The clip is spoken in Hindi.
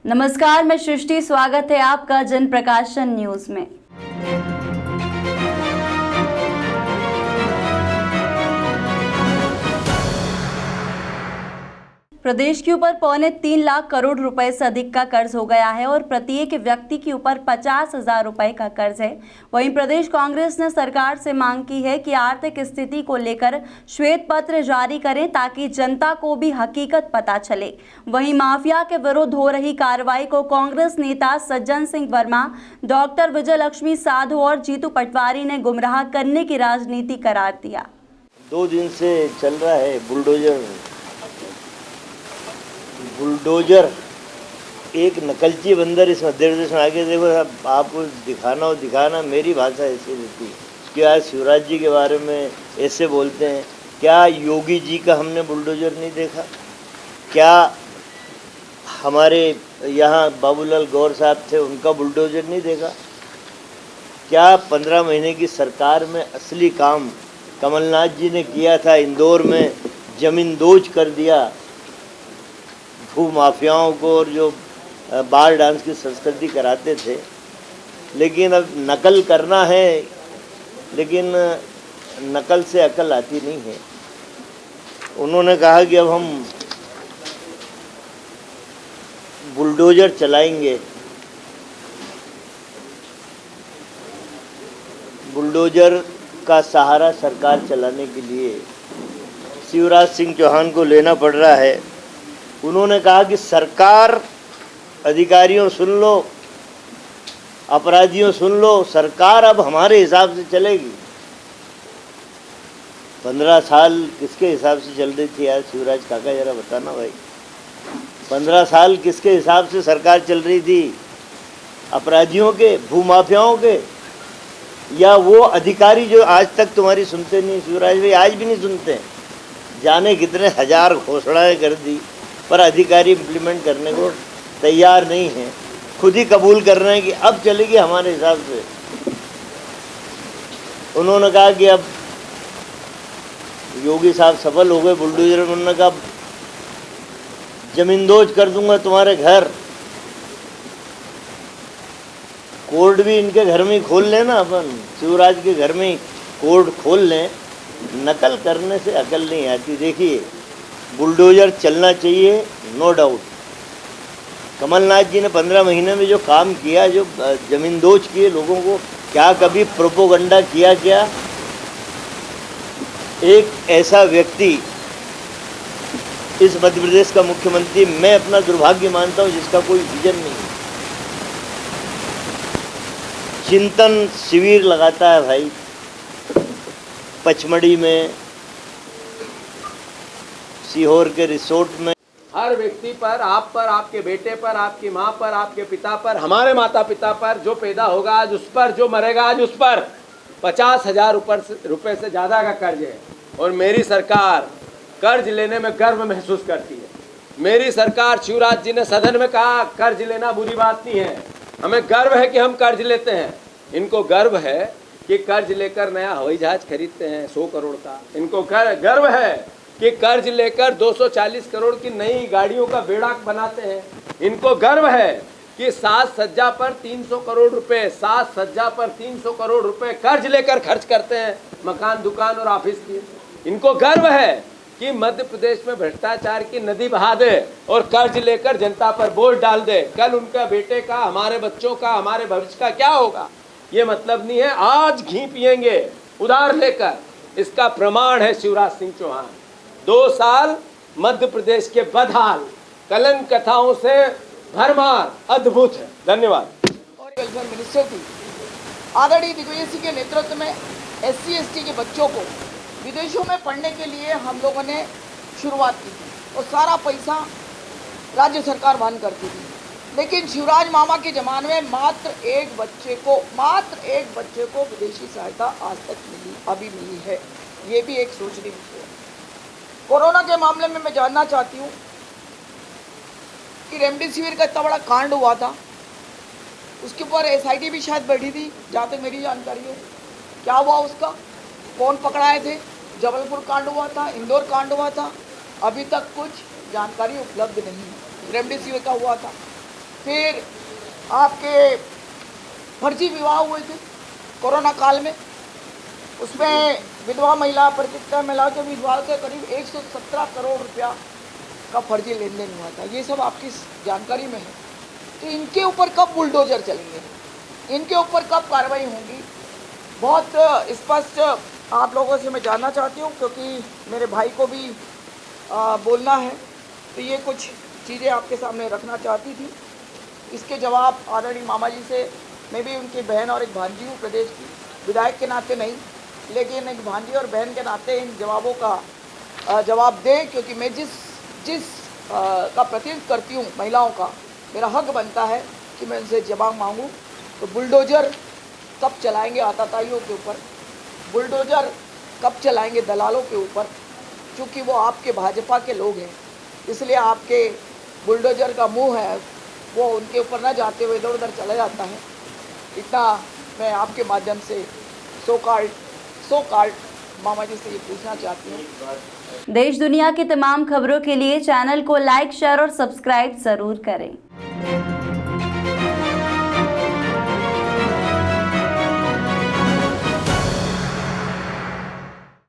नमस्कार, मैं सृष्टि। स्वागत है आपका जन प्रकाशन न्यूज में। प्रदेश के ऊपर 3.25 लाख करोड़ रुपए से अधिक का कर्ज हो गया है और प्रत्येक व्यक्ति के ऊपर 50,000 रुपए का कर्ज है। वहीं प्रदेश कांग्रेस ने सरकार से मांग की है कि आर्थिक स्थिति को लेकर श्वेत पत्र जारी करें ताकि जनता को भी हकीकत पता चले। वहीं माफिया के विरुद्ध हो रही कार्रवाई को कांग्रेस नेता सज्जन सिंह वर्मा, डॉक्टर विजय लक्ष्मी साधु और जीतू पटवारी ने गुमराह करने की राजनीति करार दिया। 2 दिन से चल रहा है बुलडोजर एक नकलची बंदर इस मध्य प्रदेश में आगे। देखो साहब, आपको दिखाना हो दिखाना, मेरी भाषा ऐसी रहती है। क्या शिवराज जी के बारे में ऐसे बोलते हैं? क्या योगी जी का हमने बुलडोजर नहीं देखा? क्या हमारे यहाँ बाबूलाल गौर साहब थे, उनका बुलडोजर नहीं देखा? क्या 15 महीने की सरकार में असली काम कमलनाथ जी ने किया था? इंदौर में जमीन दोज कर दिया भू माफियाओं को, और जो बार डांस की संस्कृति कराते थे। लेकिन अब नकल करना है, लेकिन नकल से अकल आती नहीं है। उन्होंने कहा कि अब हम बुलडोजर चलाएंगे। बुलडोजर का सहारा सरकार चलाने के लिए शिवराज सिंह चौहान को लेना पड़ रहा है। उन्होंने कहा कि सरकार, अधिकारियों सुन लो, अपराधियों सुन लो, सरकार अब हमारे हिसाब से चलेगी। 15 साल किसके हिसाब से चल रही थी यार शिवराज काका, जरा बताना भाई। 15 साल किसके हिसाब से सरकार चल रही थी? अपराधियों के, भूमाफियाओं के, या वो अधिकारी जो आज तक तुम्हारी सुनते नहीं? शिवराज भाई आज भी नहीं सुनते। जाने कितने हजार घोषणाएं कर दी, पर अधिकारी इम्प्लीमेंट करने को तैयार नहीं है। खुद ही कबूल कर रहे हैं कि अब चलेगी हमारे हिसाब से। उन्होंने कहा कि अब योगी साहब सफल हो गए बुलडोजर। उन्होंने कहा जमींदोज कर दूंगा तुम्हारे घर। कोर्ट भी इनके घर में ही खोल लें ना, अपन शिवराज के घर में ही कोर्ट खोल लें। नकल करने से अकल नहीं आती। देखिए, बुलडोजर चलना चाहिए, नो डाउट। कमलनाथ जी ने 15 महीने में जो काम किया, जो जमींदोज किए लोगों को, क्या कभी प्रोपोगंडा किया? क्या एक ऐसा व्यक्ति इस मध्य प्रदेश का मुख्यमंत्री, मैं अपना दुर्भाग्य मानता हूं, जिसका कोई विजन नहीं है। चिंतन शिविर लगाता है भाई, पचमढ़ी में, सीहोर के रिसोर्ट में। हर व्यक्ति पर, आप पर, आपके बेटे पर, आपकी माँ पर, आपके पिता पर, हमारे माता पिता पर जो पैदा होगा आज उस पर, जो मरेगा आज उस पर 50,000 रुपए से ज़्यादा का कर्ज है। और मेरी सरकार कर्ज लेने में गर्व महसूस करती है। मेरी सरकार, शिवराज जी ने सदन में कहा कर्ज लेना बुरी बात नहीं है, हमें गर्व है कि हम कर्ज लेते हैं। इनको गर्व है कि कर्ज लेकर नया हवाई जहाज खरीदते हैं 100 करोड़ का। इनको गर्व है कि कर्ज लेकर 240 करोड़ की नई गाड़ियों का बेड़ा बनाते हैं। इनको गर्व है कि 7 सज्जा पर 300 करोड़ रुपए, 7 सज्जा पर 300 करोड़ रुपए कर्ज लेकर खर्च करते हैं, मकान, दुकान और ऑफिस की। इनको गर्व है कि मध्य प्रदेश में भ्रष्टाचार की नदी बहा दे और कर्ज लेकर जनता पर बोझ डाल दे। कल उनका बेटे का, हमारे बच्चों का, हमारे भविष्य का क्या होगा? ये मतलब नहीं है। आज घी पिएंगे उधार लेकर, इसका प्रमाण है शिवराज सिंह चौहान। 2 साल मध्य प्रदेश के बदहाल, कलंक कथाओं से भरमार, अद्भुत है। धन्यवाद। और वेलफेयर मिनिस्टर थी आदरणीय दिग्विजय सिंह के नेतृत्व में SC ST के बच्चों को विदेशों में पढ़ने के लिए हम लोगों ने शुरुआत की थी और सारा पैसा राज्य सरकार वहन करती थी। लेकिन शिवराज मामा के ज़माने में मात्र एक बच्चे को विदेशी सहायता आज तक मिली, अभी मिली है। ये भी एक सोचनीय विषय है। कोरोना के मामले में मैं जानना चाहती हूँ कि रेमडेसिविर का इतना बड़ा कांड हुआ था, उसके ऊपर SIT भी शायद बैठी थी, जहाँ तक मेरी जानकारी है। क्या हुआ उसका? कौन पकड़ाए थे? जबलपुर कांड हुआ था, इंदौर कांड हुआ था, अभी तक कुछ जानकारी उपलब्ध नहीं है। रेमडेसिविर का हुआ था, फिर आपके फर्जी विवाह हुए थे कोरोना काल में, उसमें विधवा महिला परित्यक्ता महिला के विवाह से करीब 117 करोड़ रुपया का फर्जी लेन देन हुआ था। ये सब आपकी जानकारी में है। तो इनके ऊपर कब बुलडोजर चलेंगे, इनके ऊपर कब कार्रवाई होगी, बहुत स्पष्ट आप लोगों से मैं जानना चाहती हूँ, क्योंकि मेरे भाई को भी बोलना है। तो ये कुछ चीज़ें आपके सामने रखना चाहती थी। इसके जवाब आदरणीय मामा जी से, मैं भी उनकी बहन और एक भांजी हूँ प्रदेश की, विधायक के नाते नहीं लेकिन एक भांजी और बहन के नाते इन जवाबों का जवाब दें, क्योंकि मैं जिस का प्रतिनिधित्व करती हूँ महिलाओं का, मेरा हक बनता है कि मैं उनसे जवाब मांगूँ। तो बुलडोजर कब चलाएंगे आताताइयों के ऊपर, बुलडोजर कब चलाएंगे दलालों के ऊपर, क्योंकि वो आपके भाजपा के लोग हैं, इसलिए आपके बुलडोजर का मुंह है वो उनके ऊपर ना जाते हुए इधर उधर चला जाता है। इतना मैं आपके माध्यम से सो कॉल्ड मामा जी से ये पूछना चाहती हूँ। देश दुनिया की तमाम खबरों के लिए चैनल को लाइक, शेयर और सब्सक्राइब जरूर करें।